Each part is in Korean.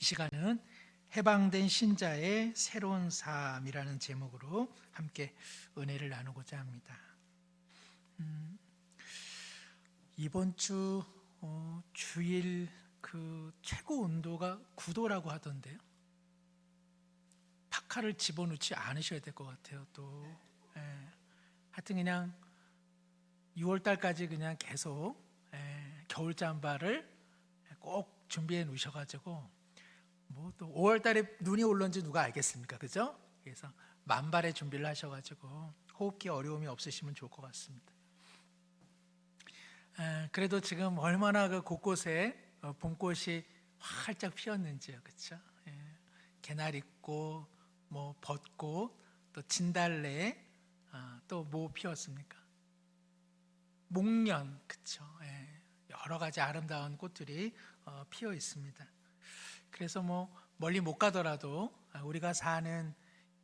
이 시간은 해방된 신자의 새로운 삶이라는 제목으로 함께 은혜를 나누고자 합니다. 이번 주 주일 그 최고 온도가 9도라고 하던데요. 파카를 집어넣지 않으셔야 될 것 같아요. 또 하여튼 그냥 6월달까지 그냥 계속 겨울 잠바를 꼭 준비해 놓으셔가지고 뭐 또 5월달에 눈이 올는지 누가 알겠습니까, 그죠? 그래서 만발의 준비를 하셔가지고 호흡기 어려움이 없으시면 좋을 것 같습니다. 그래도 지금 얼마나 그 곳곳에 봄꽃이 활짝 피었는지요, 그렇죠? 개나리꽃, 뭐 벚꽃, 또 진달래, 또 뭐 피었습니까? 목련, 그렇죠? 여러 가지 아름다운 꽃들이 피어 있습니다. 그래서 뭐 멀리 못 가더라도 우리가 사는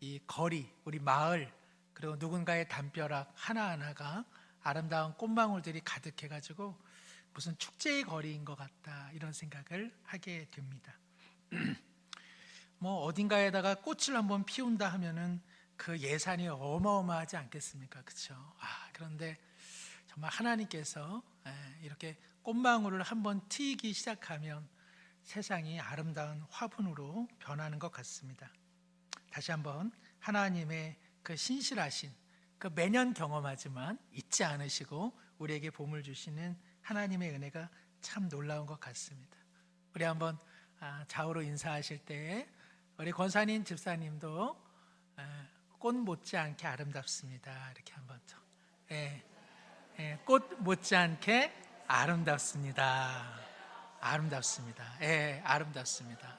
이 거리, 우리 마을, 그리고 누군가의 담벼락 하나하나가 아름다운 꽃망울들이 가득해가지고 무슨 축제의 거리인 것 같다, 이런 생각을 하게 됩니다. 뭐 어딘가에다가 꽃을 한번 피운다 하면은 그 예산이 어마어마하지 않겠습니까, 그렇죠? 그런데 정말 하나님께서 이렇게 꽃망울을 한번 튀기 시작하면 세상이 아름다운 화분으로 변하는 것 같습니다. 다시 한번 하나님의 그 신실하신, 그 매년 경험하지만 잊지 않으시고 우리에게 봄을 주시는 하나님의 은혜가 참 놀라운 것 같습니다. 우리 한번 좌우로 인사하실 때 우리 권사님 집사님도 꽃 못지않게 아름답습니다, 이렇게 한번 더. 꽃 못지않게 아름답습니다. 아름답습니다. 아름답습니다.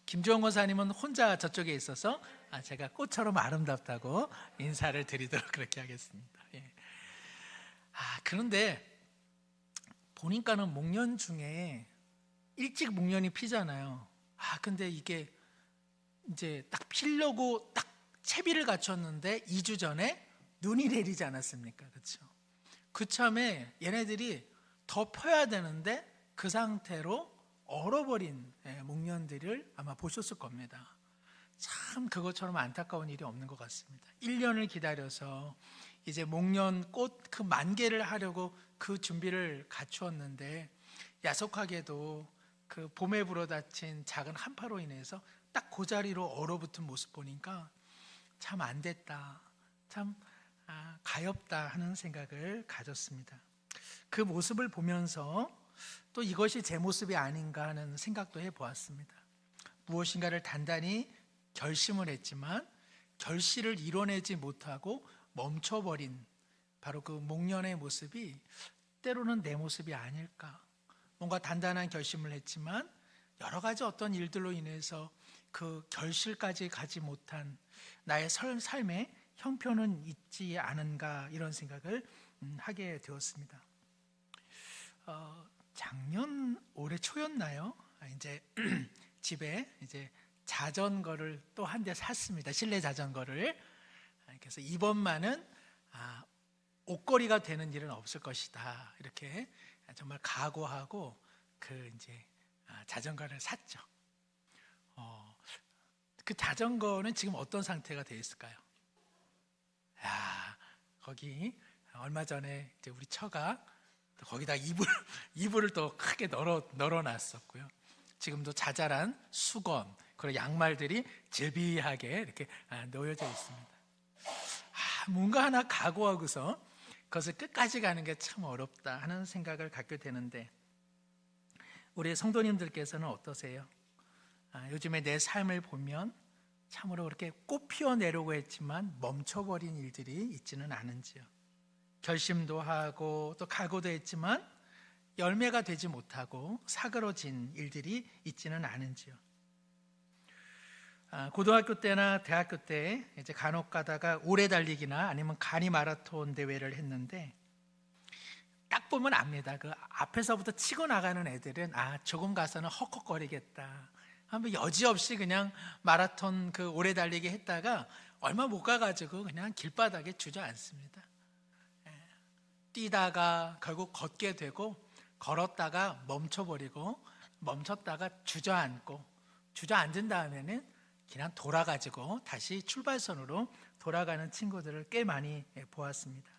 김주원 권사님은 혼자 저쪽에 있어서 제가 꽃처럼 아름답다고 인사를 드리도록 그렇게 하겠습니다. 그런데 보니까는 목련 중에 일찍 목련이 피잖아요. 근데 이게 이제 딱 피려고 딱 채비를 갖췄는데 2주 전에 눈이 내리지 않았습니까? 그렇죠? 그참에 얘네들이 더 펴야 되는데 그 상태로 얼어버린 목련들을 아마 보셨을 겁니다. 참 그것처럼 안타까운 일이 없는 것 같습니다. 1년을 기다려서 이제 목련 꽃 그 만개를 하려고 그 준비를 갖추었는데 야속하게도 그 봄에 불어닥친 작은 한파로 인해서 딱 그 자리로 얼어붙은 모습 보니까 참 안 됐다, 참 가엾다 하는 생각을 가졌습니다. 그 모습을 보면서 또 이것이 제 모습이 아닌가 하는 생각도 해보았습니다. 무엇인가를 단단히 결심을 했지만 결실을 이뤄내지 못하고 멈춰버린 바로 그 목련의 모습이 때로는 내 모습이 아닐까. 뭔가 단단한 결심을 했지만 여러 가지 어떤 일들로 인해서 그 결실까지 가지 못한 나의 삶의 형편은 있지 않은가, 이런 생각을 하게 되었습니다. 작년 올해 초였나요? 이제 집에 이제 자전거를 또 한 대 샀습니다. 실내 자전거를. 그래서 이번만은 옷걸이가 되는 일은 없을 것이다, 이렇게 정말 각오하고 그 이제 자전거를 샀죠. 그 자전거는 지금 어떤 상태가 되어 있을까요? 거기 얼마 전에 이제 우리 처가 거기다 이불을 또 크게 널어놨었고요. 지금도 자잘한 수건, 그리고 양말들이 질비하게 이렇게 놓여져 있습니다. 뭔가 하나 각오하고서 그것을 끝까지 가는 게 참 어렵다 하는 생각을 갖게 되는데, 우리 성도님들께서는 어떠세요? 요즘에 내 삶을 보면 참으로 그렇게 꽃 피워내려고 했지만 멈춰버린 일들이 있지는 않은지요? 결심도 하고 또 각오도 했지만 열매가 되지 못하고 사그러진 일들이 있지는 않은지요? 고등학교 때나 대학교 때 이제 간혹 가다가 오래 달리기나 아니면 가니 마라톤 대회를 했는데 딱 보면 압니다. 그 앞에서부터 치고 나가는 애들은 조금 가서는 헉헉거리겠다, 한번 여지없이 그냥 마라톤 그 오래 달리기 했다가 얼마 못 가가지고 그냥 길바닥에 주저앉습니다. 뛰다가 결국 걷게 되고 걸었다가 멈춰버리고 멈췄다가 주저앉고 주저앉은 다음에는 그냥 돌아가지고 다시 출발선으로 돌아가는 친구들을 꽤 많이 보았습니다.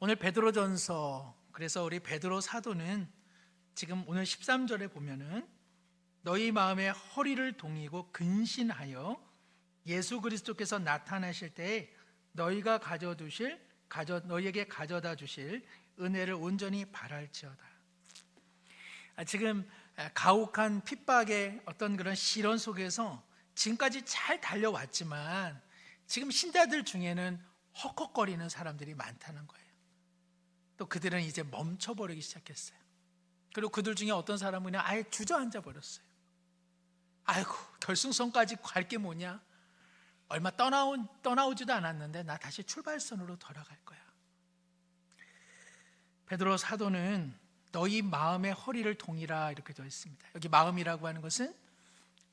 오늘 베드로전서, 그래서 우리 베드로 사도는 지금 오늘 13절에 보면은 너희 마음에 허리를 동이고 근신하여 예수 그리스도께서 나타나실 때에 너희에게 가져다 주실 은혜를 온전히 바랄지어다. 지금 가혹한 핍박의 어떤 그런 시련 속에서 지금까지 잘 달려왔지만 지금 신자들 중에는 헉헉거리는 사람들이 많다는 거예요. 또 그들은 이제 멈춰버리기 시작했어요. 그리고 그들 중에 어떤 사람은 그냥 아예 주저앉아 버렸어요. 아이고, 결승선까지 갈 게 뭐냐? 얼마 떠나오지도 않았는데 나 다시 출발선으로 돌아갈 거야. 베드로 사도는 너희 마음의 허리를 동이라 이렇게 되어 있습니다. 여기 마음이라고 하는 것은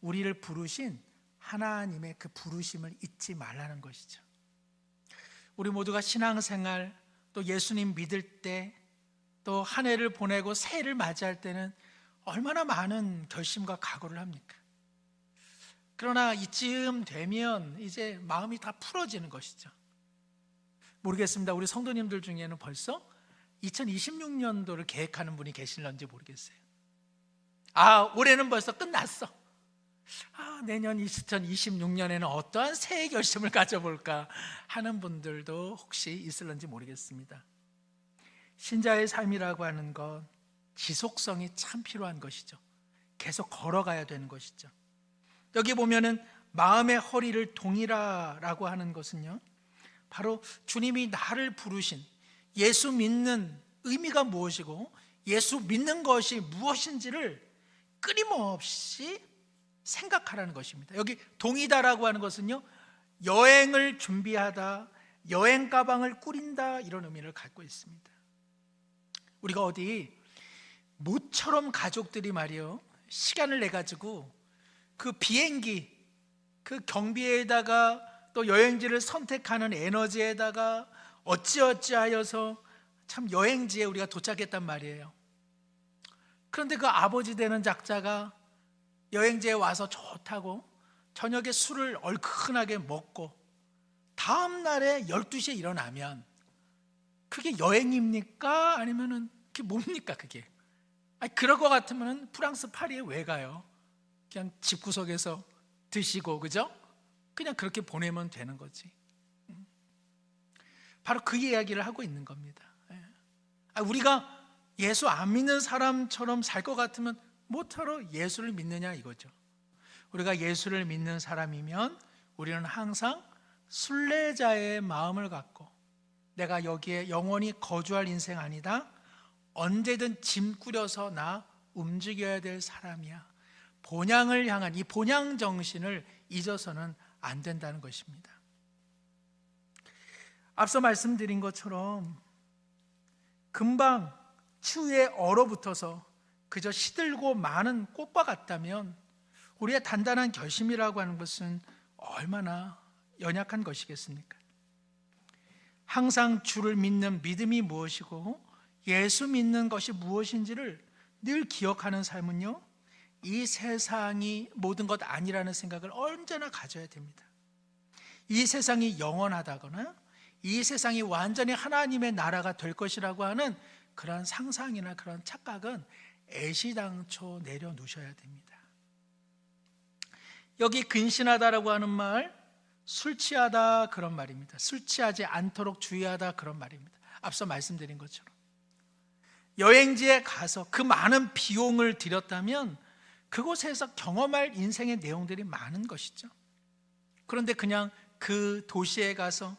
우리를 부르신 하나님의 그 부르심을 잊지 말라는 것이죠. 우리 모두가 신앙생활, 또 예수님 믿을 때, 또 한 해를 보내고 새해를 맞이할 때는 얼마나 많은 결심과 각오를 합니까? 그러나 이쯤 되면 이제 마음이 다 풀어지는 것이죠. 모르겠습니다. 우리 성도님들 중에는 벌써 2026년도를 계획하는 분이 계실런지 모르겠어요. 올해는 벌써 끝났어. 내년 2026년에는 어떠한 새해 결심을 가져볼까 하는 분들도 혹시 있을런지 모르겠습니다. 신자의 삶이라고 하는 것, 지속성이 참 필요한 것이죠. 계속 걸어가야 되는 것이죠. 여기 보면은 마음의 허리를 동이라라고 하는 것은요, 바로 주님이 나를 부르신 예수 믿는 의미가 무엇이고 예수 믿는 것이 무엇인지를 끊임없이 생각하라는 것입니다. 여기 동이다라고 하는 것은요, 여행을 준비하다, 여행 가방을 꾸린다, 이런 의미를 갖고 있습니다. 우리가 어디 모처럼 가족들이 말이요, 시간을 내 가지고 그 비행기, 그 경비에다가 또 여행지를 선택하는 에너지에다가 어찌어찌하여서 참 여행지에 우리가 도착했단 말이에요. 그런데 그 아버지 되는 작자가 여행지에 와서 좋다고 저녁에 술을 얼큰하게 먹고 다음 날에 12시에 일어나면 그게 여행입니까? 아니면은 그게 뭡니까 그게? 그럴 것 같으면 프랑스 파리에 왜 가요? 그냥 집구석에서 드시고, 그죠? 그냥 그렇게 보내면 되는 거지. 바로 그 이야기를 하고 있는 겁니다. 우리가 예수 안 믿는 사람처럼 살 것 같으면 뭐하러 예수를 믿느냐 이거죠. 우리가 예수를 믿는 사람이면 우리는 항상 순례자의 마음을 갖고 내가 여기에 영원히 거주할 인생 아니다, 언제든 짐 꾸려서 나 움직여야 될 사람이야. 본향을 향한 이 본향 정신을 잊어서는 안 된다는 것입니다. 앞서 말씀드린 것처럼 금방 추위에 얼어붙어서 그저 시들고 마는 꽃과 같다면 우리의 단단한 결심이라고 하는 것은 얼마나 연약한 것이겠습니까? 항상 주를 믿는 믿음이 무엇이고 예수 믿는 것이 무엇인지를 늘 기억하는 삶은요, 이 세상이 모든 것 아니라는 생각을 언제나 가져야 됩니다. 이 세상이 영원하다거나 이 세상이 완전히 하나님의 나라가 될 것이라고 하는 그런 상상이나 그런 착각은 애시당초 내려놓으셔야 됩니다. 여기 근신하다라고 하는 말, 술 취하다 그런 말입니다. 술 취하지 않도록 주의하다 그런 말입니다. 앞서 말씀드린 것처럼 여행지에 가서 그 많은 비용을 들였다면 그곳에서 경험할 인생의 내용들이 많은 것이죠. 그런데 그냥 그 도시에 가서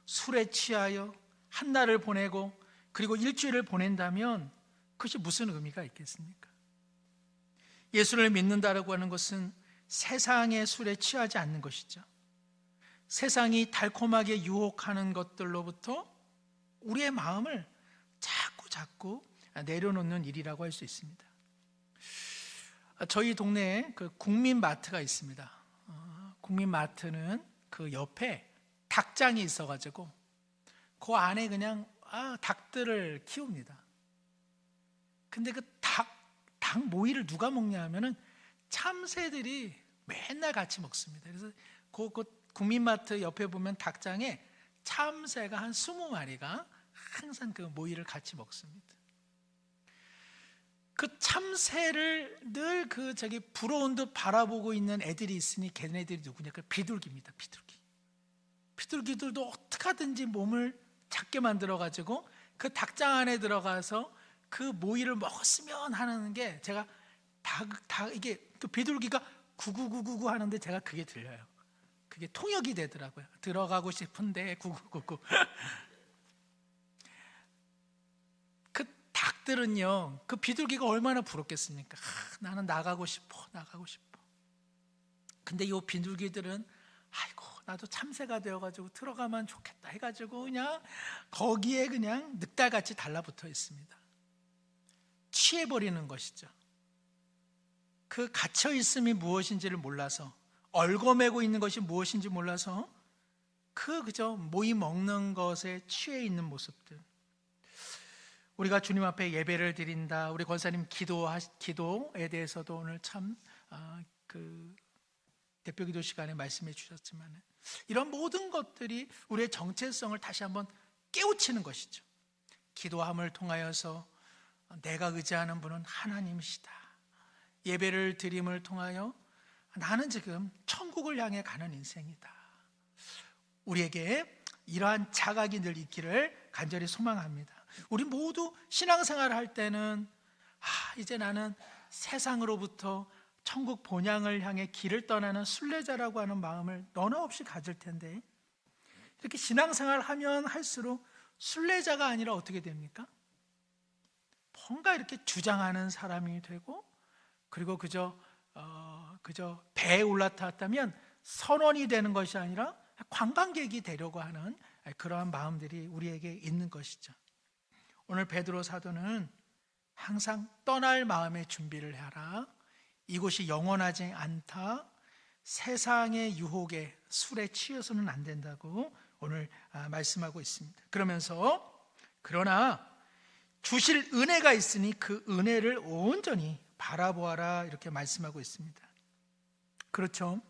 술에 취하여 한 날을 보내고 그리고 일주일을 보낸다면 그것이 무슨 의미가 있겠습니까? 예수를 믿는다라고 하는 것은 세상의 술에 취하지 않는 것이죠. 세상이 달콤하게 유혹하는 것들로부터 우리의 마음을 자꾸 내려놓는 일이라고 할 수 있습니다. 저희 동네에 그 국민마트가 있습니다. 국민마트는 그 옆에 닭장이 있어가지고 그 안에 그냥 닭들을 키웁니다. 근데 그 닭 모이를 누가 먹냐 하면은 참새들이 맨날 같이 먹습니다. 그래서 그 국민마트 옆에 보면 닭장에 참새가 한 20마리가 항상 그 모이를 같이 먹습니다. 그 참새를 늘 부러운 듯 바라보고 있는 애들이 있으니 걔네들이 누구냐? 그 비둘기입니다. 비둘기들도 어떻게 하든지 몸을 작게 만들어 가지고 그 닭장 안에 들어가서 그 모이를 먹었으면 하는 게, 제가 이게 그 비둘기가 구구구구구 하는데 제가 그게 들려요. 그게 통역이 되더라고요. 들어가고 싶은데 구구구구. 그 닭들은요, 그 비둘기가 얼마나 부럽겠습니까? 나는 나가고 싶어. 근데 이 비둘기들은 아이고 나도 참새가 되어가지고 들어가면 좋겠다 해가지고 그냥 거기에 그냥 늑달같이 달라붙어 있습니다. 취해버리는 것이죠. 그 갇혀있음이 무엇인지를 몰라서, 얽어매고 있는 것이 무엇인지 몰라서 그저 모이 먹는 것에 취해 있는 모습들. 우리가 주님 앞에 예배를 드린다, 우리 권사님 기도에 대해서도 오늘 참 대표기도 시간에 말씀해 주셨지만, 이런 모든 것들이 우리의 정체성을 다시 한번 깨우치는 것이죠. 기도함을 통하여서 내가 의지하는 분은 하나님이시다. 예배를 드림을 통하여 나는 지금 천국을 향해 가는 인생이다. 우리에게 이러한 자각이 늘 있기를 간절히 소망합니다. 우리 모두 신앙생활을 할 때는 이제 나는 세상으로부터 천국 본향을 향해 길을 떠나는 순례자라고 하는 마음을 너나 없이 가질 텐데, 이렇게 신앙생활을 하면 할수록 순례자가 아니라 어떻게 됩니까? 뭔가 이렇게 주장하는 사람이 되고, 그리고 그저 배에 올라탔다면 선원이 되는 것이 아니라 관광객이 되려고 하는 그러한 마음들이 우리에게 있는 것이죠. 오늘 베드로 사도는 항상 떠날 마음의 준비를 해라, 이곳이 영원하지 않다, 세상의 유혹에 술에 취해서는 안 된다고 오늘 말씀하고 있습니다. 그러나 주실 은혜가 있으니 그 은혜를 온전히 바라보아라, 이렇게 말씀하고 있습니다. 그렇죠?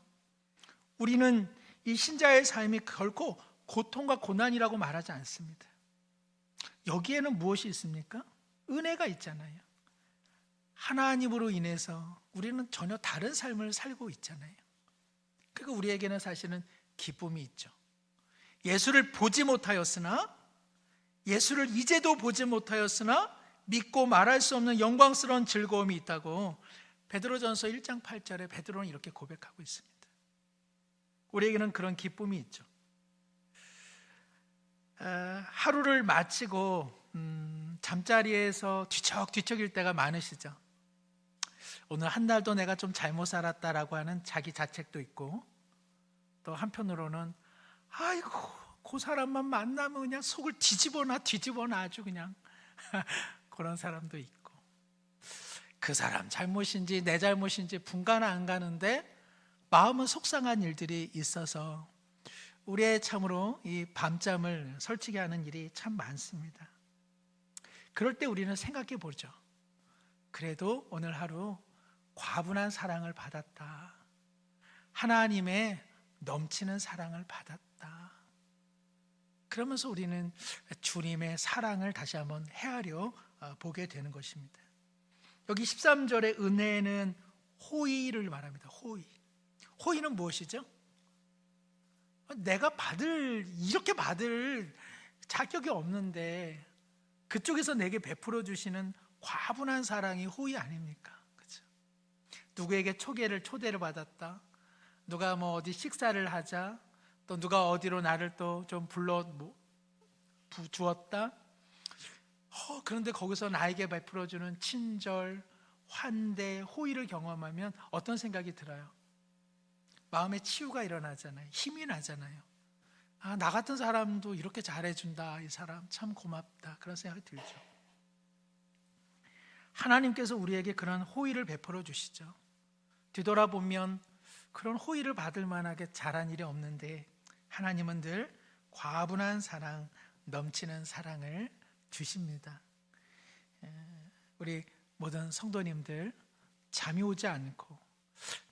우리는 이 신자의 삶이 결코 고통과 고난이라고 말하지 않습니다. 여기에는 무엇이 있습니까? 은혜가 있잖아요. 하나님으로 인해서 우리는 전혀 다른 삶을 살고 있잖아요. 그러니까 우리에게는 사실은 기쁨이 있죠. 예수를 보지 못하였으나, 예수를 이제도 보지 못하였으나 믿고 말할 수 없는 영광스러운 즐거움이 있다고 베드로전서 1장 8절에 베드로는 이렇게 고백하고 있습니다. 우리에게는 그런 기쁨이 있죠. 하루를 마치고 잠자리에서 뒤척뒤척일 때가 많으시죠. 오늘 한 달도 내가 좀 잘못 살았다라고 하는 자기 자책도 있고, 또 한편으로는 아이고 그 사람만 만나면 그냥 속을 뒤집어놔 아주 그냥 그런 사람도 있고, 그 사람 잘못인지 내 잘못인지 분간 안 가는데 마음은 속상한 일들이 있어서 우리의 참으로 이 밤잠을 설치게 하는 일이 참 많습니다. 그럴 때 우리는 생각해 보죠. 그래도 오늘 하루 과분한 사랑을 받았다, 하나님의 넘치는 사랑을 받았다. 그러면서 우리는 주님의 사랑을 다시 한번 헤아려 보게 되는 것입니다. 여기 13절의 은혜는 호의를 말합니다. 호의는 무엇이죠? 내가 이렇게 받을 자격이 없는데 그쪽에서 내게 베풀어 주시는 과분한 사랑이 호의 아닙니까? 그렇죠? 누구에게 초대를 받았다, 누가 어디 식사를 하자, 또 누가 어디로 나를 또 좀 불러 주었다. 그런데 거기서 나에게 베풀어 주는 친절, 환대, 호의를 경험하면 어떤 생각이 들어요? 마음의 치유가 일어나잖아요. 힘이 나잖아요. 나 같은 사람도 이렇게 잘해준다, 이 사람 참 고맙다, 그런 생각이 들죠. 하나님께서 우리에게 그런 호의를 베풀어 주시죠. 뒤돌아보면 그런 호의를 받을 만하게 잘한 일이 없는데 하나님은 늘 과분한 사랑, 넘치는 사랑을 주십니다. 우리 모든 성도님들 잠이 오지 않고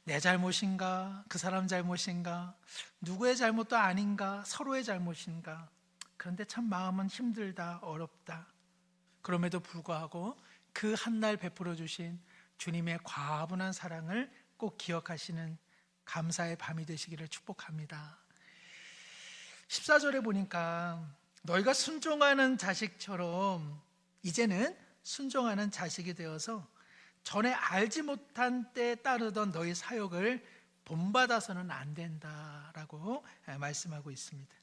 내 잘못인가? 그 사람 잘못인가? 누구의 잘못도 아닌가? 서로의 잘못인가? 그런데 참 마음은 힘들다, 어렵다. 그럼에도 불구하고 그 한날 베풀어 주신 주님의 과분한 사랑을 꼭 기억하시는 감사의 밤이 되시기를 축복합니다. 14절에 보니까 너희가 순종하는 자식처럼 이제는 순종하는 자식이 되어서 전에 알지 못한 때에 따르던 너희 사욕을 본받아서는 안 된다라고 말씀하고 있습니다.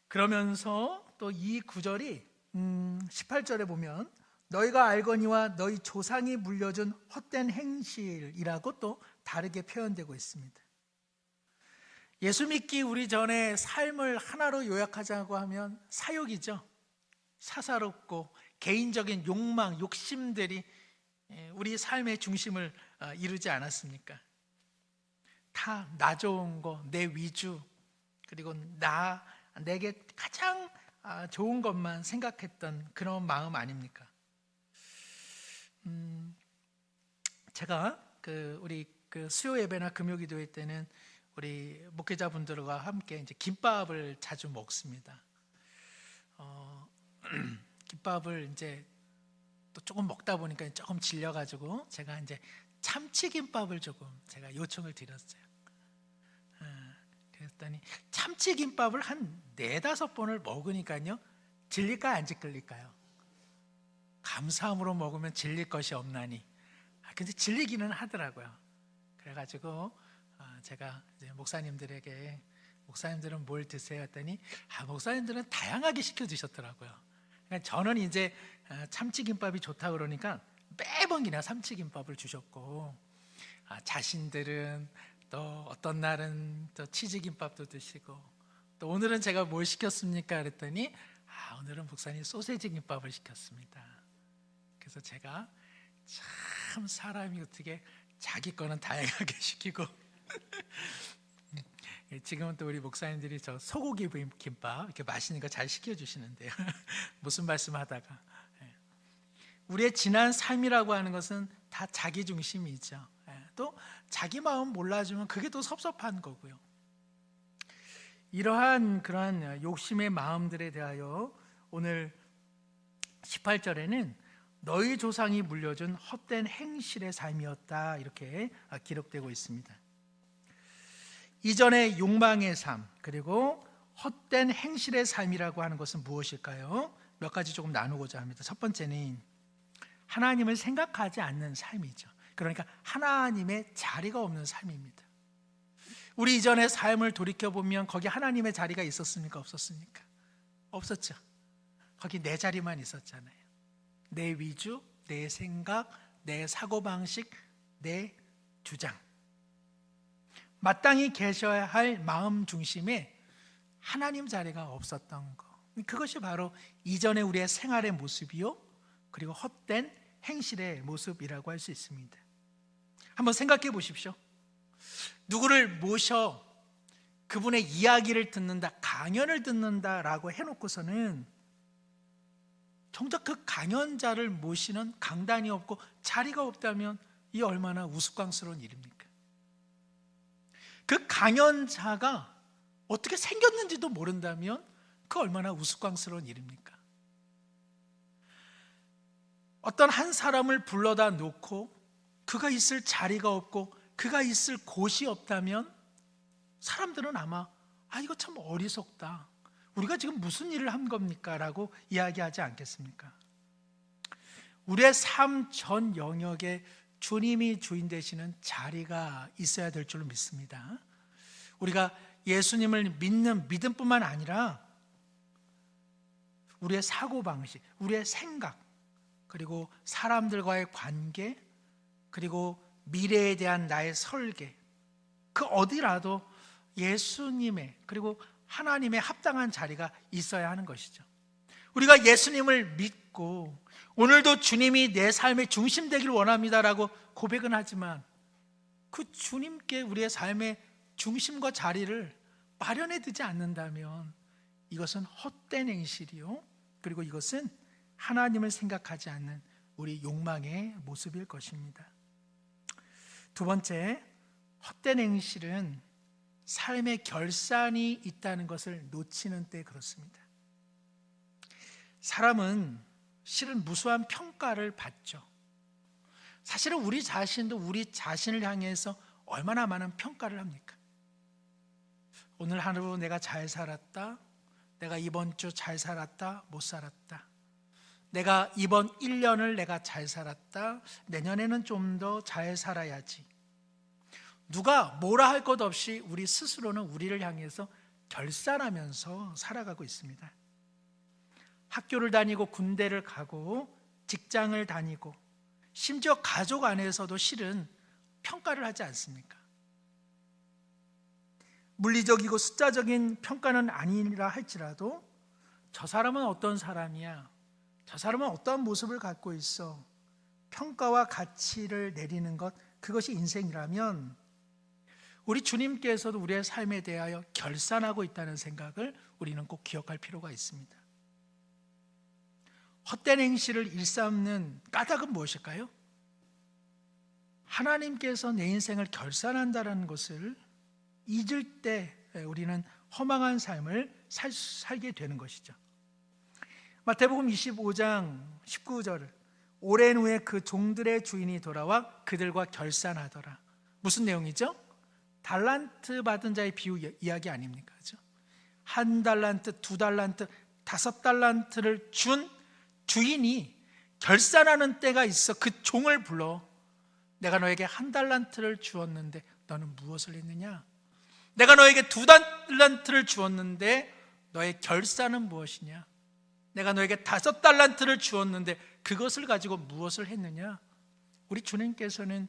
그러면서 또 이 구절이 18절에 보면 너희가 알거니와 너희 조상이 물려준 헛된 행실이라고 또 다르게 표현되고 있습니다. 예수 믿기 우리 전에 삶을 하나로 요약하자고 하면 사욕이죠. 사사롭고 개인적인 욕망, 욕심들이 우리 삶의 중심을 이루지 않았습니까? 다 나 좋은 거, 내 위주, 그리고 내게 가장 좋은 것만 생각했던 그런 마음 아닙니까? 제가 우리 수요 예배나 금요 기도회 때는 우리 목회자분들과 함께 이제 김밥을 자주 먹습니다. 김밥을 이제 또 조금 먹다 보니까 조금 질려가지고 제가 이제 참치김밥을 조금 제가 요청을 드렸어요. 그랬더니 참치김밥을 한 4-5번을 먹으니까요, 질릴까요, 안 질릴까요? 감사함으로 먹으면 질릴 것이 없나니. 근데 질리기는 하더라고요. 그래가지고 제가 이제 목사님들에게 목사님들은 뭘 드세요? 했더니 목사님들은 다양하게 시켜주셨더라고요. 그러니까 저는 이제 참치김밥이 좋다 그러니까 매번 그냥 참치김밥을 주셨고, 자신들은 또 어떤 날은 또 치즈김밥도 드시고, 또 오늘은 제가 뭘 시켰습니까? 그랬더니 오늘은 목사님 소세지 김밥을 시켰습니다. 그래서 제가 참 사람이 어떻게 자기 거는 다양하게 시키고 지금은 또 우리 목사님들이 저 소고기 김밥 이렇게 맛있는 거 잘 시켜주시는데요. 무슨 말씀하다가 우리의 지난 삶이라고 하는 것은 다 자기 중심이죠. 또 자기 마음 몰라주면 그게 또 섭섭한 거고요. 그러한 욕심의 마음들에 대하여 오늘 18절에는 너희 조상이 물려준 헛된 행실의 삶이었다 이렇게 기록되고 있습니다. 이전의 욕망의 삶, 그리고 헛된 행실의 삶이라고 하는 것은 무엇일까요? 몇 가지 조금 나누고자 합니다. 첫 번째는 하나님을 생각하지 않는 삶이죠. 그러니까 하나님의 자리가 없는 삶입니다. 우리 이전의 삶을 돌이켜보면 거기 하나님의 자리가 있었습니까? 없었습니까? 없었죠. 거기 내 자리만 있었잖아요. 내 위주, 내 생각, 내 사고방식, 내 주장. 마땅히 계셔야 할 마음 중심에 하나님 자리가 없었던 것, 그것이 바로 이전의 우리의 생활의 모습이요, 그리고 헛된 행실의 모습이라고 할 수 있습니다. 한번 생각해 보십시오. 누구를 모셔 그분의 이야기를 듣는다, 강연을 듣는다라고 해놓고서는 정작 그 강연자를 모시는 강단이 없고 자리가 없다면 이 얼마나 우스꽝스러운 일입니까? 그 강연자가 어떻게 생겼는지도 모른다면 그 얼마나 우스꽝스러운 일입니까? 어떤 한 사람을 불러다 놓고 그가 있을 자리가 없고 그가 있을 곳이 없다면 사람들은 아마 이거 참 어리석다, 우리가 지금 무슨 일을 한 겁니까? 라고 이야기하지 않겠습니까? 우리의 삶 전 영역에 주님이 주인 되시는 자리가 있어야 될 줄로 믿습니다. 우리가 예수님을 믿는 믿음뿐만 아니라 우리의 사고방식, 우리의 생각, 그리고 사람들과의 관계, 그리고 미래에 대한 나의 설계, 그 어디라도 예수님의 그리고 하나님의 합당한 자리가 있어야 하는 것이죠. 우리가 예수님을 믿고 오늘도 주님이 내 삶의 중심 되길 원합니다라고 고백은 하지만 그 주님께 우리의 삶의 중심과 자리를 마련해 두지 않는다면 이것은 헛된 행실이요, 그리고 이것은 하나님을 생각하지 않는 우리 욕망의 모습일 것입니다. 두 번째, 헛된 행실은 삶의 결산이 있다는 것을 놓치는 때 그렇습니다. 사람은 실은 무수한 평가를 받죠. 사실은 우리 자신도 우리 자신을 향해서 얼마나 많은 평가를 합니까? 오늘 하루 내가 잘 살았다, 내가 이번 주 잘 살았다, 못 살았다, 내가 이번 1년을 내가 잘 살았다, 내년에는 좀 더 잘 살아야지. 누가 뭐라 할 것 없이 우리 스스로는 우리를 향해서 결산하면서 살아가고 있습니다. 학교를 다니고 군대를 가고 직장을 다니고 심지어 가족 안에서도 실은 평가를 하지 않습니까? 물리적이고 숫자적인 평가는 아니라 할지라도 저 사람은 어떤 사람이야, 저 사람은 어떠한 모습을 갖고 있어, 평가와 가치를 내리는 것, 그것이 인생이라면 우리 주님께서도 우리의 삶에 대하여 결산하고 있다는 생각을 우리는 꼭 기억할 필요가 있습니다. 헛된 행실을 일삼는 까닭은 무엇일까요? 하나님께서 내 인생을 결산한다는 것을 잊을 때 우리는 허망한 삶을 살게 되는 것이죠. 마태복음 25장 19절, 오랜 후에 그 종들의 주인이 돌아와 그들과 결산하더라. 무슨 내용이죠? 달란트 받은 자의 비유 이야기 아닙니까? 그렇죠? 1달란트, 2달란트, 5달란트를 준 주인이 결산하는 때가 있어 그 종을 불러 내가 너에게 1달란트를 주었는데 너는 무엇을 했느냐? 내가 너에게 2달란트를 주었는데 너의 결산은 무엇이냐? 내가 너에게 5달란트를 주었는데 그것을 가지고 무엇을 했느냐? 우리 주님께서는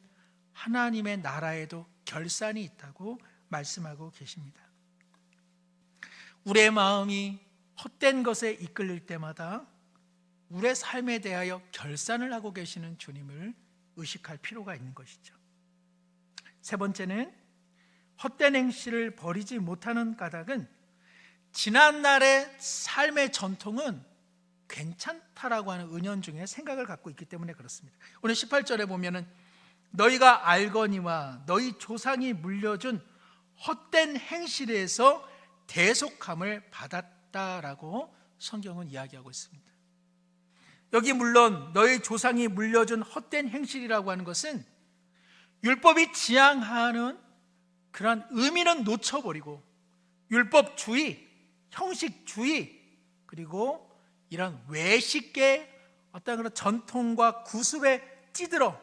하나님의 나라에도 결산이 있다고 말씀하고 계십니다. 우리의 마음이 헛된 것에 이끌릴 때마다 우리의 삶에 대하여 결산을 하고 계시는 주님을 의식할 필요가 있는 것이죠. 세 번째는 헛된 행실을 버리지 못하는 까닭은 지난날의 삶의 전통은 괜찮다라고 하는 은연중에 생각을 갖고 있기 때문에 그렇습니다. 오늘 18절에 보면은 너희가 알거니와 너희 조상이 물려준 헛된 행실에서 대속함을 받았다라고 성경은 이야기하고 있습니다. 여기 물론 너희 조상이 물려준 헛된 행실이라고 하는 것은 율법이 지향하는 그런 의미는 놓쳐버리고 율법주의, 형식주의, 그리고 이런 외식의 어떤 그런 전통과 구습에 찌들어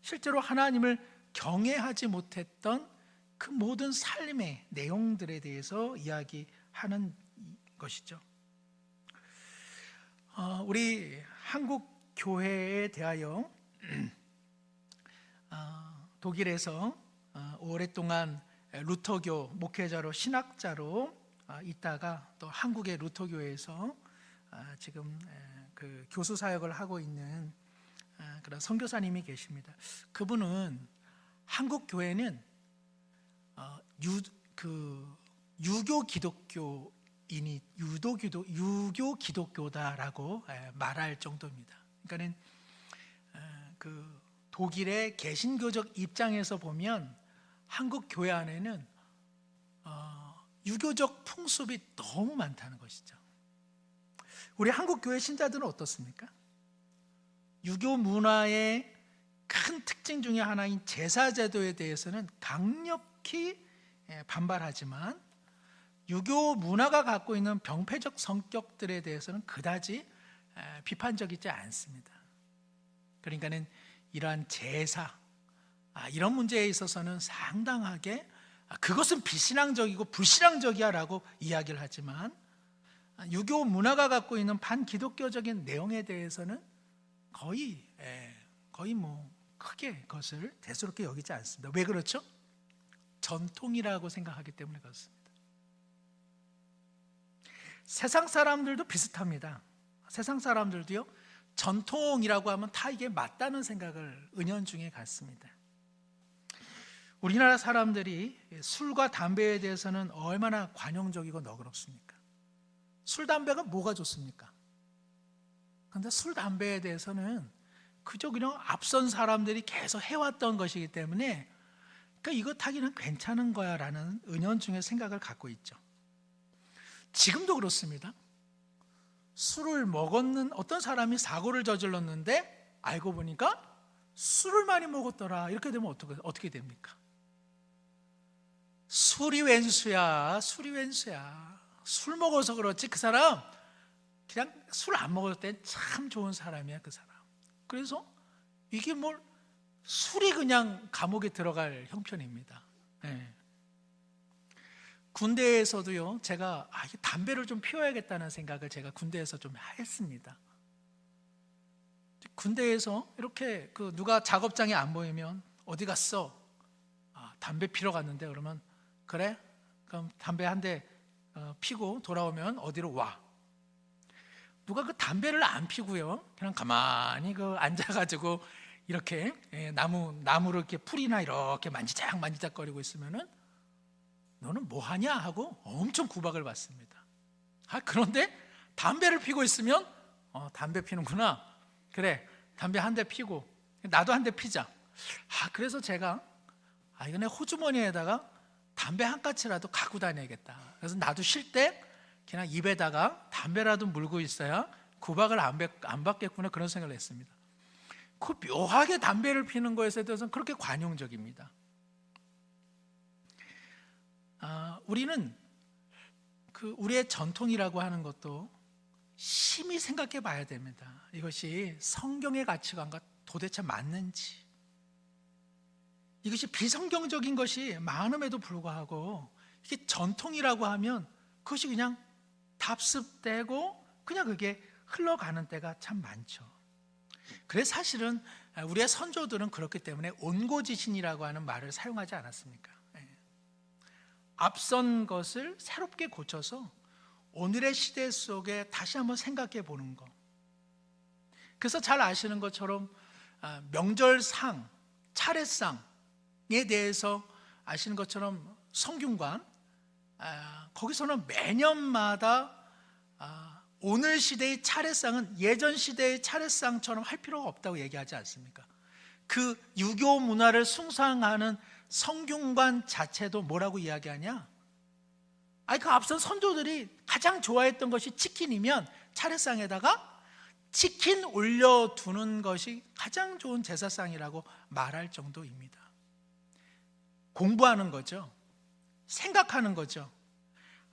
실제로 하나님을 경외하지 못했던 그 모든 삶의 내용들에 대해서 이야기하는 것이죠. 우리 한국 교회에 대하여 독일에서 오랫동안 루터교 목회자로 신학자로 있다가 또 한국의 루터교회에서 지금 그 교수 사역을 하고 있는 그런 선교사님이 계십니다. 그분은 한국 교회는 유교 기독교인이 유교 기독교다라고 말할 정도입니다. 그러니까는 그 독일의 개신교적 입장에서 보면 한국 교회 안에는 유교적 풍습이 너무 많다는 것이죠. 우리 한국 교회 신자들은 어떻습니까? 유교 문화의 큰 특징 중에 하나인 제사제도에 대해서는 강력히 반발하지만 유교 문화가 갖고 있는 병폐적 성격들에 대해서는 그다지 비판적이지 않습니다. 그러니까는 이러한 제사, 이런 문제에 있어서는 상당하게 그것은 비신앙적이고 불신앙적이야라고 이야기를 하지만 유교 문화가 갖고 있는 반기독교적인 내용에 대해서는 거의 크게 그것을 대수롭게 여기지 않습니다. 왜 그렇죠? 전통이라고 생각하기 때문에 그렇습니다. 세상 사람들도 비슷합니다. 세상 사람들도요, 전통이라고 하면 다 이게 맞다는 생각을 은연중에 갖습니다. 우리나라 사람들이 술과 담배에 대해서는 얼마나 관용적이고 너그럽습니까? 술, 담배가 뭐가 좋습니까? 그런데 술, 담배에 대해서는 그저 그냥 앞선 사람들이 계속 해왔던 것이기 때문에 그러니까 이거 타기는 괜찮은 거야 라는 은연중에 생각을 갖고 있죠. 지금도 그렇습니다. 술을 먹었는 어떤 사람이 사고를 저질렀는데 알고 보니까 술을 많이 먹었더라. 이렇게 되면 어떻게 됩니까? 술이 웬수야. 술이 웬수야. 술 먹어서 그렇지 그 사람 그냥 술 안 먹을 땐 참 좋은 사람이야 그 사람. 그래서 이게 뭘 술이 그냥 감옥에 들어갈 형편입니다. 네. 군대에서도요 제가 담배를 좀 피워야겠다는 생각을 제가 군대에서 좀 했습니다. 군대에서 이렇게 누가 작업장에 안 보이면 어디 갔어? 담배 피러 갔는데 그러면 그래? 그럼 담배 한 대 피고 돌아오면 어디로 와? 누가 그 담배를 안 피고요 그냥 가만히 앉아가지고 이렇게 나무를 이렇게 풀이나 이렇게 만지작거리고 있으면은 너는 뭐 하냐 하고 엄청 구박을 받습니다. 그런데 담배를 피고 있으면 담배 피는구나. 그래 담배 한 대 피고 나도 한 대 피자. 그래서 제가 이거 내 호주머니에다가 담배 한 가치라도 갖고 다녀야겠다. 그래서 나도 쉴 때 그냥 입에다가 담배라도 물고 있어야 구박을 안 받겠구나 그런 생각을 했습니다. 그 묘하게 담배를 피는 것에 대해서는 그렇게 관용적입니다. 우리는 우리의 전통이라고 하는 것도 심히 생각해 봐야 됩니다. 이것이 성경의 가치관과 도대체 맞는지, 이것이 비성경적인 것이 많음에도 불구하고 이게 전통이라고 하면 그것이 그냥 답습되고 그냥 그게 흘러가는 때가 참 많죠. 그래서 사실은 우리의 선조들은 그렇기 때문에 온고지신이라고 하는 말을 사용하지 않았습니까? 앞선 것을 새롭게 고쳐서 오늘의 시대 속에 다시 한번 생각해 보는 것. 그래서 잘 아시는 것처럼 명절상, 차례상에 대해서 아시는 것처럼 성균관 거기서는 매년마다 오늘 시대의 차례상은 예전 시대의 차례상처럼 할 필요가 없다고 얘기하지 않습니까? 그 유교 문화를 숭상하는 성균관 자체도 뭐라고 이야기하냐? 그 앞선 선조들이 가장 좋아했던 것이 치킨이면 차례상에다가 치킨 올려두는 것이 가장 좋은 제사상이라고 말할 정도입니다. 공부하는 거죠. 생각하는 거죠.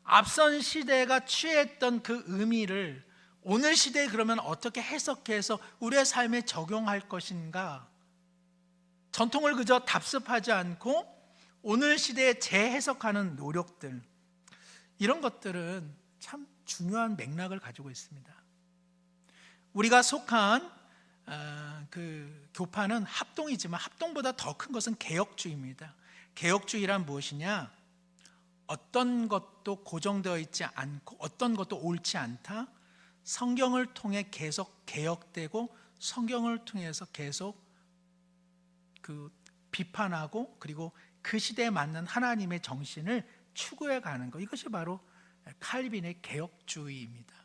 앞선 시대가 취했던 그 의미를 오늘 시대에 그러면 어떻게 해석해서 우리의 삶에 적용할 것인가? 전통을 그저 답습하지 않고 오늘 시대에 재해석하는 노력들, 이런 것들은 참 중요한 맥락을 가지고 있습니다. 우리가 속한 그 교파는 합동이지만 합동보다 더 큰 것은 개혁주의입니다. 개혁주의란 무엇이냐? 어떤 것도 고정되어 있지 않고 어떤 것도 옳지 않다. 성경을 통해 계속 개혁되고 성경을 통해서 계속 비판하고 그리고 그 시대에 맞는 하나님의 정신을 추구해 가는 것, 이것이 바로 칼빈의 개혁주의입니다.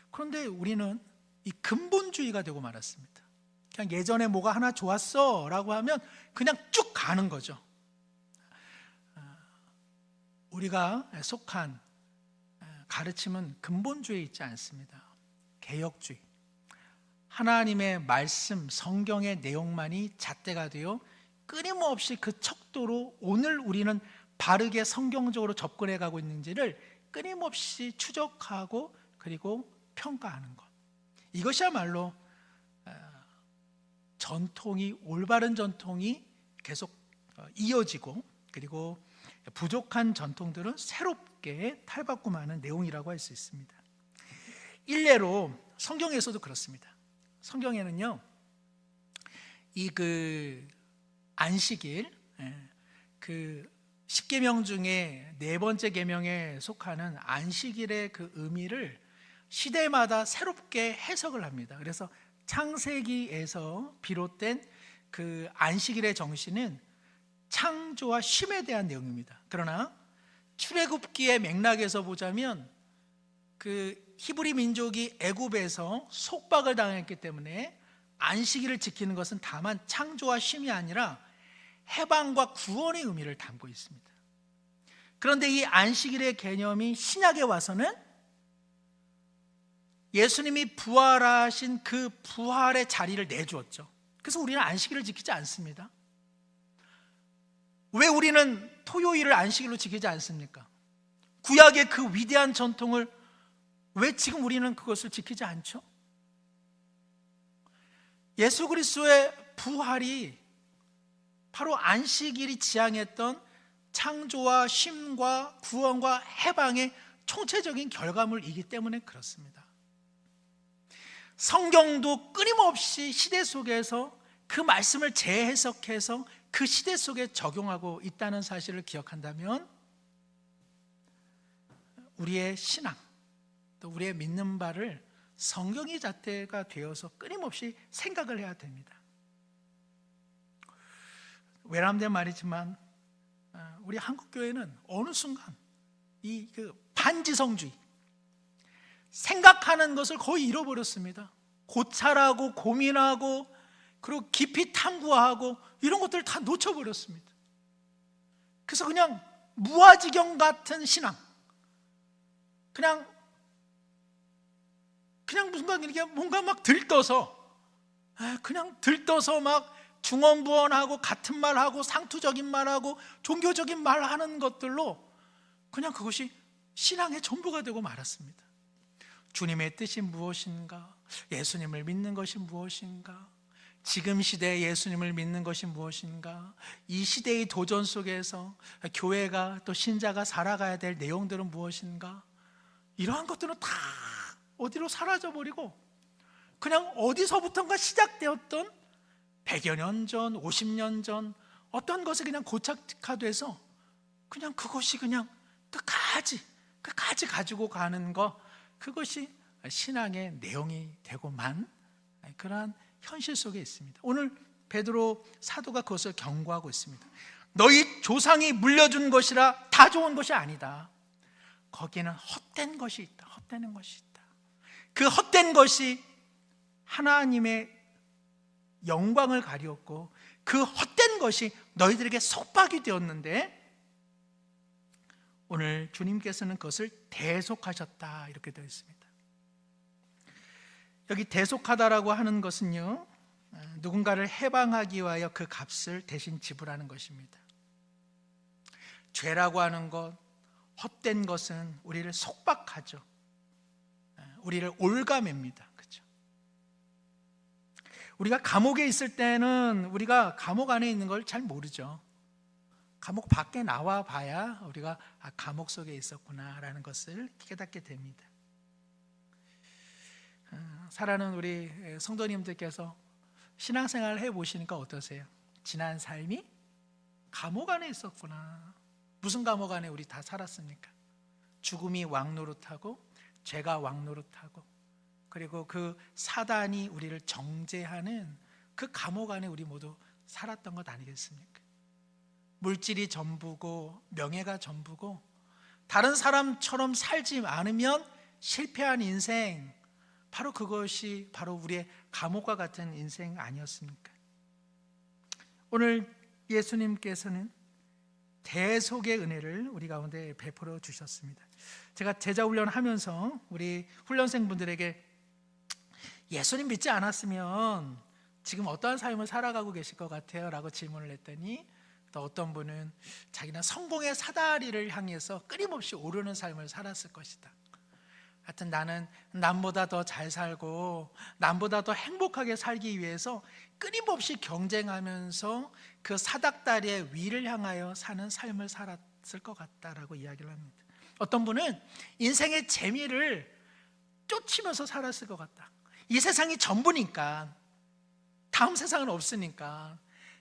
그런데 우리는 이 근본주의가 되고 말았습니다. 그냥 예전에 뭐가 하나 좋았어 라고 하면 그냥 쭉 가는 거죠. 우리가 속한 가르침은 근본주의에 있지 않습니다. 개혁주의. 하나님의 말씀, 성경의 내용만이 잣대가 되어 끊임없이 그 척도로 오늘 우리는 바르게 성경적으로 접근해 가고 있는지를 끊임없이 추적하고 그리고 평가하는 것. 이것이야말로 전통이, 올바른 전통이 계속 이어지고 그리고 부족한 전통들은 새롭게 탈바꿈하는 내용이라고 할 수 있습니다. 일례로 성경에서도 그렇습니다. 성경에는요, 안식일, 그 10계명 중에 네 번째 계명에 속하는 안식일의 그 의미를 시대마다 새롭게 해석을 합니다. 그래서 창세기에서 비롯된 그 안식일의 정신은 창조와 쉼에 대한 내용입니다. 그러나 출애굽기의 맥락에서 보자면 그 히브리 민족이 애굽에서 속박을 당했기 때문에 안식일을 지키는 것은 다만 창조와 쉼이 아니라 해방과 구원의 의미를 담고 있습니다. 그런데 이 안식일의 개념이 신약에 와서는 예수님이 부활하신 그 부활의 자리를 내주었죠. 그래서 우리는 안식일을 지키지 않습니다. 왜 우리는 토요일을 안식일로 지키지 않습니까? 구약의 그 위대한 전통을 왜 지금 우리는 그것을 지키지 않죠? 예수 그리스도의 부활이 바로 안식일이 지향했던 창조와 쉼과 구원과 해방의 총체적인 결과물이기 때문에 그렇습니다. 성경도 끊임없이 시대 속에서 그 말씀을 재해석해서 그 시대 속에 적용하고 있다는 사실을 기억한다면 우리의 신앙, 또 우리의 믿는 바를 성경의 잣대가 되어서 끊임없이 생각을 해야 됩니다. 외람된 말이지만 우리 한국교회는 어느 순간 이 반지성주의, 생각하는 것을 거의 잃어버렸습니다. 고찰하고 고민하고 그리고 깊이 탐구하고 이런 것들을 다 놓쳐버렸습니다. 그래서 그냥 무아지경 같은 신앙, 그냥 무슨 이렇게 뭔가 막 들떠서 막 중언부언하고 같은 말하고 상투적인 말하고 종교적인 말하는 것들로 그냥 그것이 신앙의 전부가 되고 말았습니다. 주님의 뜻이 무엇인가? 예수님을 믿는 것이 무엇인가? 지금 시대에 예수님을 믿는 것이 무엇인가? 이 시대의 도전 속에서 교회가 또 신자가 살아가야 될 내용들은 무엇인가? 이러한 것들은 다 어디로 사라져버리고 그냥 어디서부턴가 시작되었던 100여 년 전, 50년 전 어떤 것이 그냥 고착화돼서 그냥 그것이 그냥 끝까지 가지고 가는 것, 그것이 신앙의 내용이 되고만 그러한 현실 속에 있습니다. 오늘 베드로 사도가 그것을 경고하고 있습니다. 너희 조상이 물려준 것이라 다 좋은 것이 아니다. 거기에는 헛된 것이 있다. 헛되는 것이 있다. 그 헛된 것이 하나님의 영광을 가리웠고 그 헛된 것이 너희들에게 속박이 되었는데 오늘 주님께서는 그것을 대속하셨다 이렇게 되어 있습니다. 여기 대속하다라고 하는 것은요, 누군가를 해방하기 위하여 그 값을 대신 지불하는 것입니다. 죄라고 하는 것, 헛된 것은 우리를 속박하죠. 우리를 올가맵니다. 그렇죠? 우리가 감옥에 있을 때는 우리가 감옥 안에 있는 걸 잘 모르죠. 감옥 밖에 나와 봐야 우리가 감옥 속에 있었구나라는 것을 깨닫게 됩니다. 사랑하는 우리 성도님들께서 신앙생활을 해보시니까 어떠세요? 지난 삶이 감옥 안에 있었구나. 무슨 감옥 안에 우리 다 살았습니까? 죽음이 왕노릇하고 죄가 왕노릇하고 그리고 그 사단이 우리를 정죄하는 그 감옥 안에 우리 모두 살았던 것 아니겠습니까? 물질이 전부고 명예가 전부고 다른 사람처럼 살지 않으면 실패한 인생, 바로 그것이 바로 우리의 감옥과 같은 인생 아니었습니까? 오늘 예수님께서는 대속의 은혜를 우리 가운데 베풀어 주셨습니다. 제가 제자 훈련하면서 우리 훈련생분들에게 예수님 믿지 않았으면 지금 어떠한 삶을 살아가고 계실 것 같아요? 라고 질문을 했더니 또 어떤 분은 자기는 성공의 사다리를 향해서 끊임없이 오르는 삶을 살았을 것이다. 하여튼 나는 남보다 더 잘 살고 남보다 더 행복하게 살기 위해서 끊임없이 경쟁하면서 그 사닥다리의 위를 향하여 사는 삶을 살았을 것 같다라고 이야기를 합니다. 어떤 분은 인생의 재미를 쫓으면서 살았을 것 같다. 이 세상이 전부니까, 다음 세상은 없으니까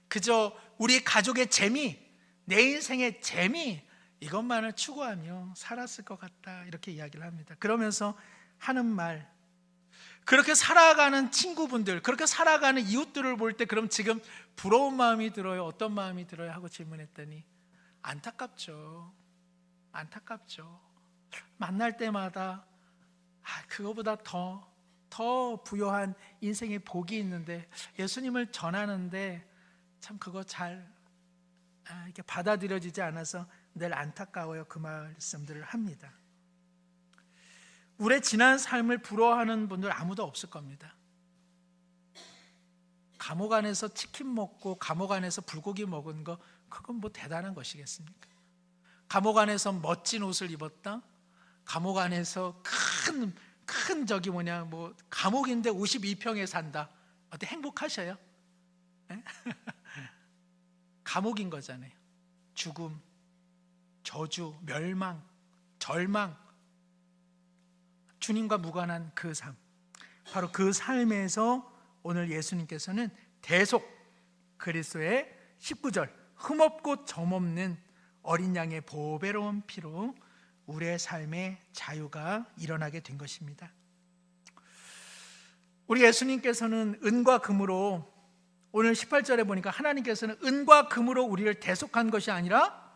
그저 우리 가족의 재미, 내 인생의 재미, 이것만을 추구하며 살았을 것 같다 이렇게 이야기를 합니다. 그러면서 하는 말, 그렇게 살아가는 친구분들, 그렇게 살아가는 이웃들을 볼 때 그럼 지금 부러운 마음이 들어요? 어떤 마음이 들어요? 하고 질문했더니 안타깝죠. 안타깝죠. 만날 때마다 그거보다 더 더 부요한 인생의 복이 있는데 예수님을 전하는데 참 그거 잘 이렇게 받아들여지지 않아서 늘 안타까워요. 그 말씀들을 합니다. 우리의 지난 삶을 부러워하는 분들 아무도 없을 겁니다. 감옥 안에서 치킨 먹고 감옥 안에서 불고기 먹은 거, 그건 뭐 대단한 것이겠습니까? 감옥 안에서 멋진 옷을 입었다, 감옥 안에서 큰 저기 뭐 감옥인데 52평에 산다, 어때 행복하셔요? 네? 감옥인 거잖아요. 죽음, 저주, 멸망, 절망, 주님과 무관한 그 삶, 바로 그 삶에서 오늘 예수님께서는 대속 그리스도의 19절 흠없고 점없는 어린 양의 보배로운 피로 우리의 삶의 자유가 일어나게 된 것입니다. 우리 예수님께서는 은과 금으로, 오늘 18절에 보니까 하나님께서는 은과 금으로 우리를 대속한 것이 아니라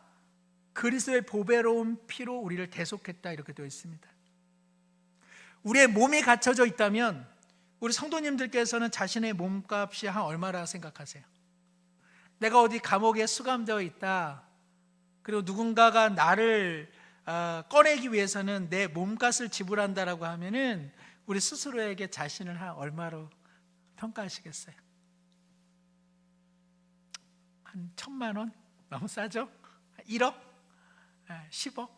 그리스도의 보배로운 피로 우리를 대속했다, 이렇게 되어 있습니다. 우리의 몸이 갇혀져 있다면 우리 성도님들께서는 자신의 몸값이 한 얼마라 생각하세요? 내가 어디 감옥에 수감되어 있다, 그리고 누군가가 나를 꺼내기 위해서는 내 몸값을 지불한다라고 하면은 우리 스스로에게 자신을 한 얼마로 평가하시겠어요? 한 1,000만 원? 너무 싸죠? 1억? 10억?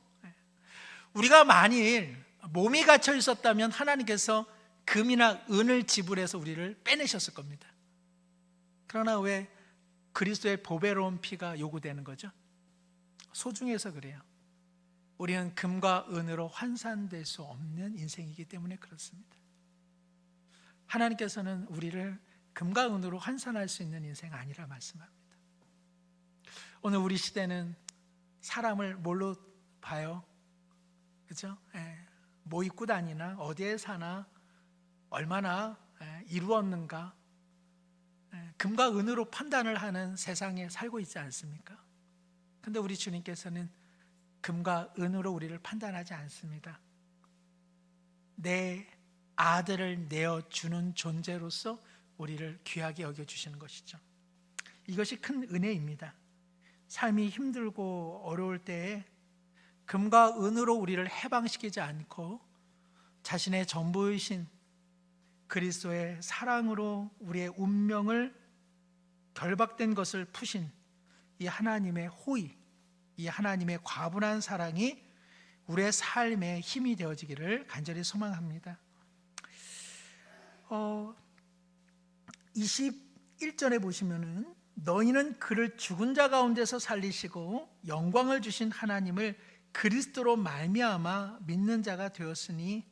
우리가 만일 몸이 갇혀 있었다면 하나님께서 금이나 은을 지불해서 우리를 빼내셨을 겁니다. 그러나 왜 그리스도의 보배로운 피가 요구되는 거죠? 소중해서 그래요. 우리는 금과 은으로 환산될 수 없는 인생이기 때문에 그렇습니다. 하나님께서는 우리를 금과 은으로 환산할 수 있는 인생 아니라 말씀합니다. 오늘 우리 시대는 사람을 뭘로 봐요? 그죠? 뭐 입고 다니나, 어디에 사나, 얼마나 이루었는가, 금과 은으로 판단을 하는 세상에 살고 있지 않습니까? 근데 우리 주님께서는 금과 은으로 우리를 판단하지 않습니다. 내 아들을 내어주는 존재로서 우리를 귀하게 여겨주시는 것이죠. 이것이 큰 은혜입니다. 삶이 힘들고 어려울 때에 금과 은으로 우리를 해방시키지 않고 자신의 전부이신 그리스도의 사랑으로 우리의 운명을 결박된 것을 푸신 이 하나님의 호의, 이 하나님의 과분한 사랑이 우리의 삶의 힘이 되어지기를 간절히 소망합니다. 21절에 보시면은 너희는 그를 죽은 자 가운데서 살리시고 영광을 주신 하나님을 그리스도로 말미암아 믿는 자가 되었으니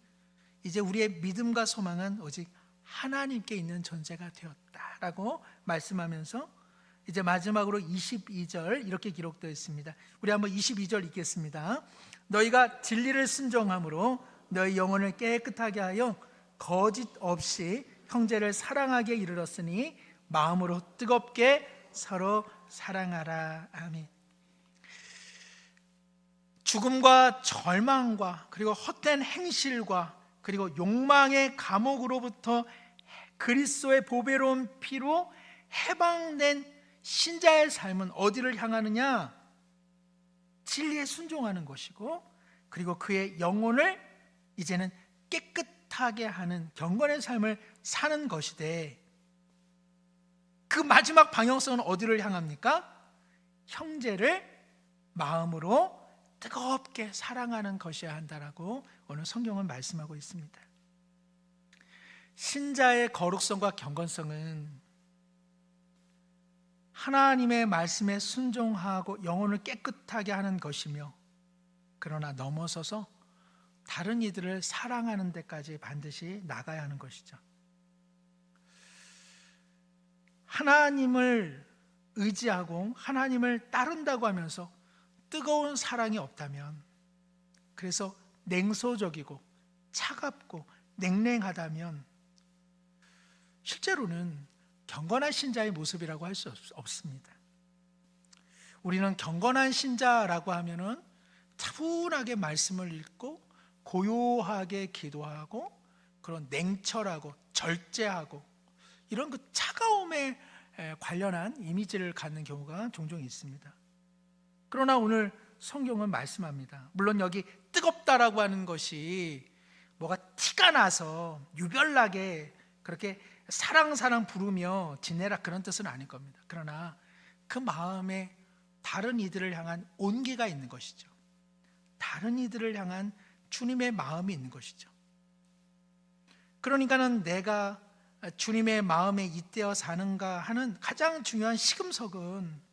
이제 우리의 믿음과 소망은 오직 하나님께 있는 존재가 되었다라고 말씀하면서 이제 마지막으로 22절 이렇게 기록되어 있습니다. 우리 한번 22절 읽겠습니다. 너희가 진리를 순종함으로 너희 영혼을 깨끗하게 하여 거짓 없이 형제를 사랑하게 이르렀으니 마음으로 뜨겁게 서로 사랑하라. 아멘. 죽음과 절망과 그리고 헛된 행실과 그리고 욕망의 감옥으로부터 그리스도의 보배로운 피로 해방된 신자의 삶은 어디를 향하느냐? 진리에 순종하는 것이고, 그리고 그의 영혼을 이제는 깨끗하게 하는 경건의 삶을 사는 것이되, 그 마지막 방향성은 어디를 향합니까? 형제를 마음으로 뜨겁게 사랑하는 것이어야 한다라고 오늘 성경은 말씀하고 있습니다. 신자의 거룩성과 경건성은 하나님의 말씀에 순종하고 영혼을 깨끗하게 하는 것이며, 그러나 넘어서서 다른 이들을 사랑하는 데까지 반드시 나가야 하는 것이죠. 하나님을 의지하고 하나님을 따른다고 하면서 뜨거운 사랑이 없다면, 그래서 냉소적이고 차갑고 냉랭하다면 실제로는 경건한 신자의 모습이라고 할 수 없습니다. 우리는 경건한 신자라고 하면은 차분하게 말씀을 읽고 고요하게 기도하고 그런 냉철하고 절제하고 이런 그 차가움에 관련한 이미지를 갖는 경우가 종종 있습니다. 그러나 오늘 성경은 말씀합니다. 물론 여기 뜨겁다라고 하는 것이 뭐가 티가 나서 유별나게 그렇게 사랑 부르며 지내라 그런 뜻은 아닐 겁니다. 그러나 그 마음에 다른 이들을 향한 온기가 있는 것이죠. 다른 이들을 향한 주님의 마음이 있는 것이죠. 그러니까는 내가 주님의 마음에 잇대어 사는가 하는 가장 중요한 시금석은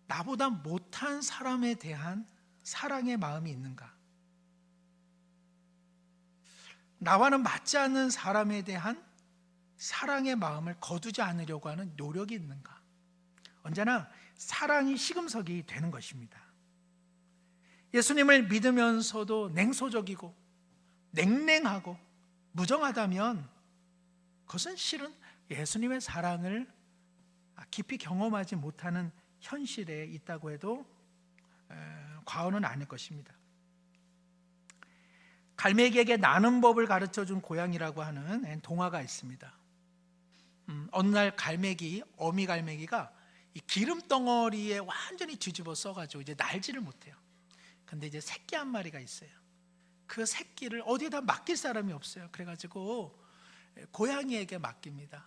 나보다 못한 사람에 대한 사랑의 마음이 있는가, 나와는 맞지 않는 사람에 대한 사랑의 마음을 거두지 않으려고 하는 노력이 있는가. 언제나 사랑이 시금석이 되는 것입니다. 예수님을 믿으면서도 냉소적이고 냉랭하고 무정하다면 그것은 실은 예수님의 사랑을 깊이 경험하지 못하는 현실에 있다고 해도 과언은 아닐 것입니다. 갈매기에게 나는 법을 가르쳐준 고양이라고 하는 동화가 있습니다. 어느 날 어미 갈매기가 이 기름 덩어리에 완전히 뒤집어 써가지고 이제 날지를 못해요. 근데 이제 새끼 한 마리가 있어요. 그 새끼를 어디에다 맡길 사람이 없어요. 그래가지고 고양이에게 맡깁니다.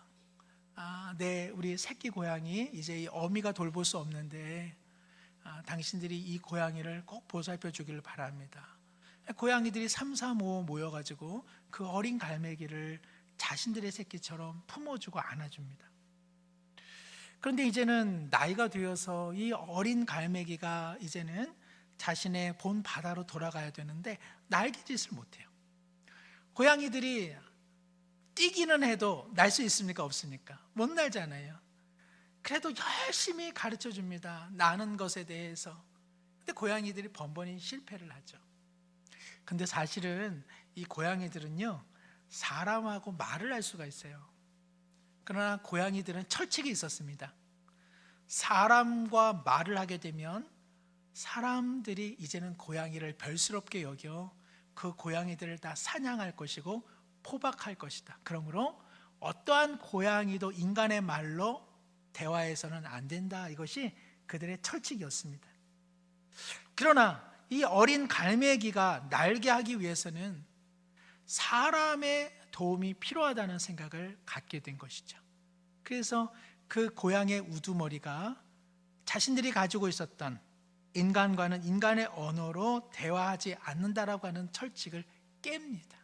네, 우리 새끼 고양이 이제 이 어미가 돌볼 수 없는데 당신들이 이 고양이를 꼭 보살펴 주기를 바랍니다. 고양이들이 3, 4, 5 모여가지고 그 어린 갈매기를 자신들의 새끼처럼 품어주고 안아줍니다. 그런데 이제는 나이가 되어서 이 어린 갈매기가 이제는 자신의 본 바다로 돌아가야 되는데 날개짓을 못해요. 고양이들이 뛰기는 해도 날 수 있습니까? 없습니까? 못 날잖아요. 그래도 열심히 가르쳐 줍니다. 나는 것에 대해서. 근데 고양이들이 번번이 실패를 하죠. 근데 사실은 이 고양이들은요, 사람하고 말을 할 수가 있어요. 그러나 고양이들은 철칙이 있었습니다. 사람과 말을 하게 되면 사람들이 이제는 고양이를 별스럽게 여겨 그 고양이들을 다 사냥할 것이고 포박할 것이다. 그러므로 어떠한 고양이도 인간의 말로 대화해서는 안 된다. 이것이 그들의 철칙이었습니다. 그러나 이 어린 갈매기가 날게 하기 위해서는 사람의 도움이 필요하다는 생각을 갖게 된 것이죠. 그래서 그 고양이의 우두머리가 자신들이 가지고 있었던 인간과는 인간의 언어로 대화하지 않는다라고 하는 철칙을 깹니다.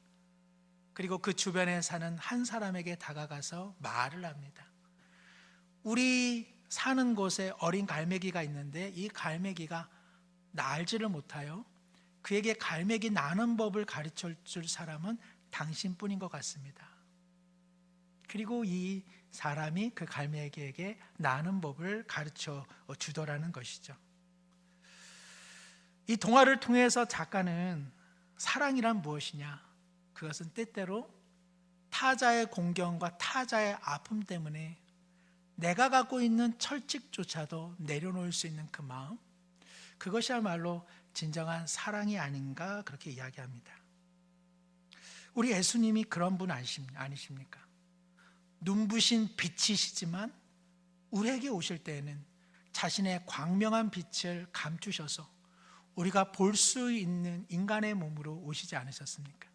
그리고 그 주변에 사는 한 사람에게 다가가서 말을 합니다. 우리 사는 곳에 어린 갈매기가 있는데 이 갈매기가 날지를 못하여 그에게 갈매기 나는 법을 가르쳐 줄 사람은 당신뿐인 것 같습니다. 그리고 이 사람이 그 갈매기에게 나는 법을 가르쳐 주더라는 것이죠. 이 동화를 통해서 작가는 사랑이란 무엇이냐, 그것은 때때로 타자의 공경과 타자의 아픔 때문에 내가 갖고 있는 철칙조차도 내려놓을 수 있는 그 마음, 그것이야말로 진정한 사랑이 아닌가 그렇게 이야기합니다. 우리 예수님이 그런 분 아니십니까? 눈부신 빛이시지만 우리에게 오실 때에는 자신의 광명한 빛을 감추셔서 우리가 볼 수 있는 인간의 몸으로 오시지 않으셨습니까?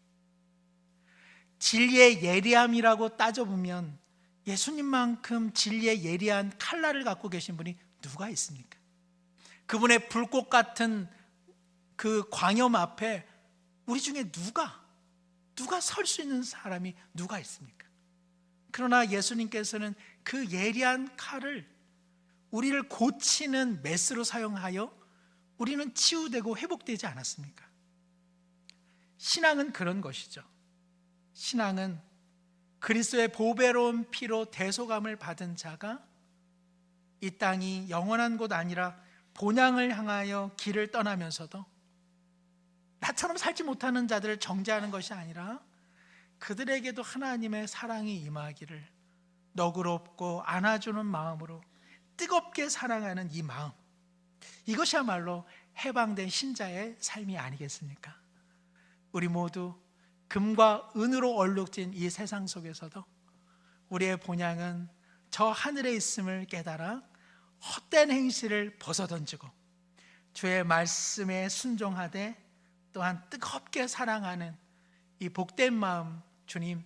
진리의 예리함이라고 따져보면 예수님만큼 진리의 예리한 칼날을 갖고 계신 분이 누가 있습니까? 그분의 불꽃 같은 그 광염 앞에 우리 중에 누가 설 수 있는 사람이 누가 있습니까? 그러나 예수님께서는 그 예리한 칼을 우리를 고치는 메스로 사용하여 우리는 치유되고 회복되지 않았습니까? 신앙은 그런 것이죠. 신앙은 그리스도의 보배로운 피로 대속함을 받은 자가 이 땅이 영원한 곳 아니라 본향을 향하여 길을 떠나면서도 나처럼 살지 못하는 자들을 정죄하는 것이 아니라 그들에게도 하나님의 사랑이 임하기를 너그럽고 안아주는 마음으로 뜨겁게 사랑하는 이 마음, 이것이야말로 해방된 신자의 삶이 아니겠습니까? 우리 모두 금과 은으로 얼룩진 이 세상 속에서도 우리의 본향은 저 하늘에 있음을 깨달아 헛된 행실을 벗어던지고 주의 말씀에 순종하되 또한 뜨겁게 사랑하는 이 복된 마음 주님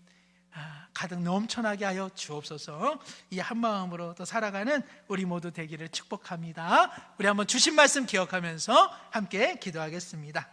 가득 넘쳐나게 하여 주옵소서. 이 한마음으로 또 살아가는 우리 모두 되기를 축복합니다. 우리 한번 주신 말씀 기억하면서 함께 기도하겠습니다.